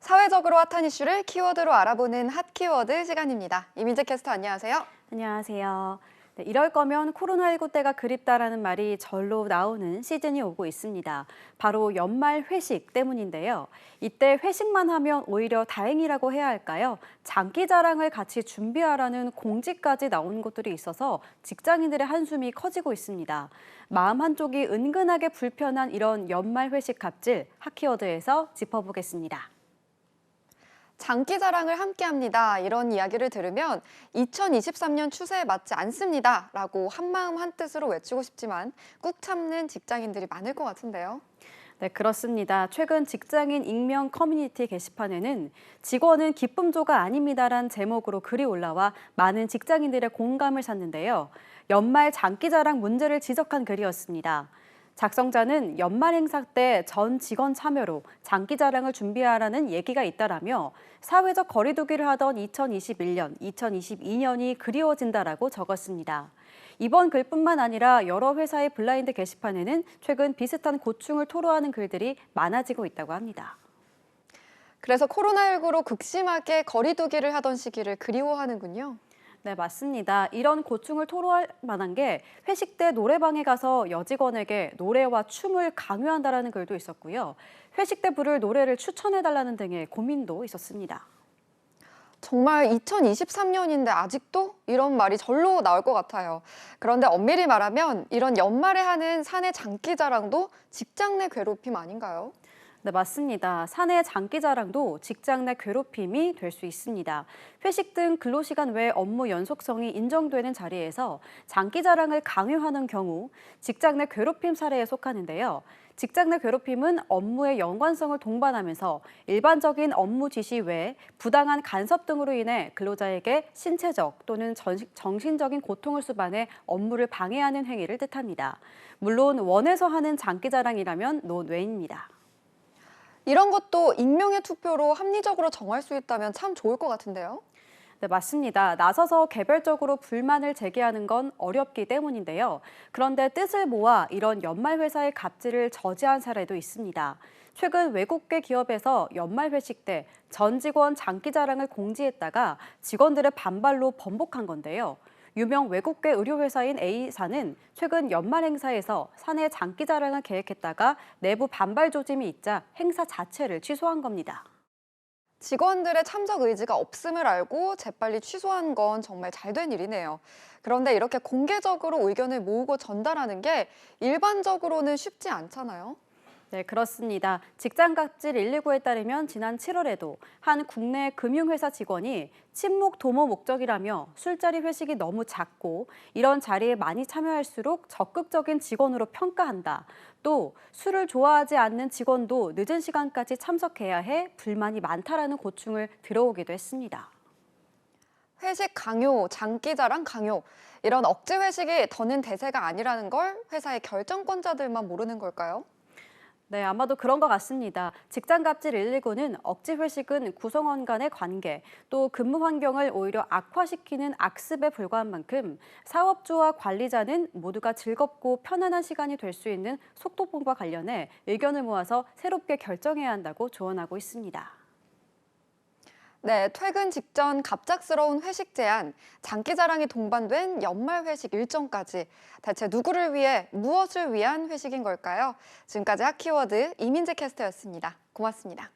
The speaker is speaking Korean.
사회적으로 핫한 이슈를 키워드로 알아보는 핫 키워드 시간입니다. 이민재 캐스터 안녕하세요. 안녕하세요. 네, 이럴 거면 코로나19 때가 그립다라는 말이 절로 나오는 시즌이 오고 있습니다. 바로 연말 회식 때문인데요. 이때 회식만 하면 오히려 다행이라고 해야 할까요? 장기 자랑을 같이 준비하라는 공지까지 나온 곳들이 있어서 직장인들의 한숨이 커지고 있습니다. 마음 한쪽이 은근하게 불편한 이런 연말 회식 갑질 핫키워드에서 짚어보겠습니다. 장기 자랑을 함께합니다. 이런 이야기를 들으면 2023년 추세에 맞지 않습니다. 라고 한마음 한뜻으로 외치고 싶지만 꾹 참는 직장인들이 많을 것 같은데요. 네, 그렇습니다. 최근 직장인 익명 커뮤니티 게시판에는 직원은 기쁨조가 아닙니다란 제목으로 글이 올라와 많은 직장인들의 공감을 샀는데요. 연말 장기자랑 문제를 지적한 글이었습니다. 작성자는 연말 행사 때 전 직원 참여로 장기자랑을 준비하라는 얘기가 있다라며 사회적 거리두기를 하던 2021년, 2022년이 그리워진다라고 적었습니다. 이번 글뿐만 아니라 여러 회사의 블라인드 게시판에는 최근 비슷한 고충을 토로하는 글들이 많아지고 있다고 합니다. 그래서 코로나19로 극심하게 거리두기를 하던 시기를 그리워하는군요. 네, 맞습니다. 이런 고충을 토로할 만한 게 회식 때 노래방에 가서 여직원에게 노래와 춤을 강요한다라는 글도 있었고요. 회식 때 부를 노래를 추천해달라는 등의 고민도 있었습니다. 정말 2023년인데 아직도 이런 말이 절로 나올 것 같아요. 그런데 엄밀히 말하면 이런 연말에 하는 사내 장기 자랑도 직장 내 괴롭힘 아닌가요? 네, 맞습니다. 사내 장기자랑도 직장 내 괴롭힘이 될 수 있습니다. 회식 등 근로시간 외 업무 연속성이 인정되는 자리에서 장기자랑을 강요하는 경우 직장 내 괴롭힘 사례에 속하는데요. 직장 내 괴롭힘은 업무의 연관성을 동반하면서 일반적인 업무 지시 외에 부당한 간섭 등으로 인해 근로자에게 신체적 또는 정신적인 고통을 수반해 업무를 방해하는 행위를 뜻합니다. 물론 원해서 하는 장기자랑이라면 논외입니다. 이런 것도 익명의 투표로 합리적으로 정할 수 있다면 참 좋을 것 같은데요. 네, 맞습니다. 나서서 개별적으로 불만을 제기하는 건 어렵기 때문인데요. 그런데 뜻을 모아 이런 연말 회사의 갑질을 저지한 사례도 있습니다. 최근 외국계 기업에서 연말 회식 때 전 직원 장기 자랑을 공지했다가 직원들의 반발로 번복한 건데요. 유명 외국계 의료회사인 A사는 최근 연말 행사에서 사내 장기 자랑을 계획했다가 내부 반발 조짐이 있자 행사 자체를 취소한 겁니다. 직원들의 참석 의지가 없음을 알고 재빨리 취소한 건 정말 잘 된 일이네요. 그런데 이렇게 공개적으로 의견을 모으고 전달하는 게 일반적으로는 쉽지 않잖아요. 네, 그렇습니다. 직장갑질 119에 따르면 지난 7월에도 한 국내 금융회사 직원이 친목 도모 목적이라며 술자리 회식이 너무 작고 이런 자리에 많이 참여할수록 적극적인 직원으로 평가한다. 또 술을 좋아하지 않는 직원도 늦은 시간까지 참석해야 해 불만이 많다라는 고충을 들어오기도 했습니다. 회식 강요, 장기자랑 강요, 이런 억지 회식이 더는 대세가 아니라는 걸 회사의 결정권자들만 모르는 걸까요? 네, 아마도 그런 것 같습니다. 직장갑질 119는 억지 회식은 구성원 간의 관계, 또 근무 환경을 오히려 악화시키는 악습에 불과한 만큼 사업주와 관리자는 모두가 즐겁고 편안한 시간이 될 수 있는 속도폰과 관련해 의견을 모아서 새롭게 결정해야 한다고 조언하고 있습니다. 네, 퇴근 직전 갑작스러운 회식 제안, 장기자랑이 동반된 연말 회식 일정까지 대체 누구를 위해 무엇을 위한 회식인 걸까요? 지금까지 핫키워드 이민재 캐스터였습니다. 고맙습니다.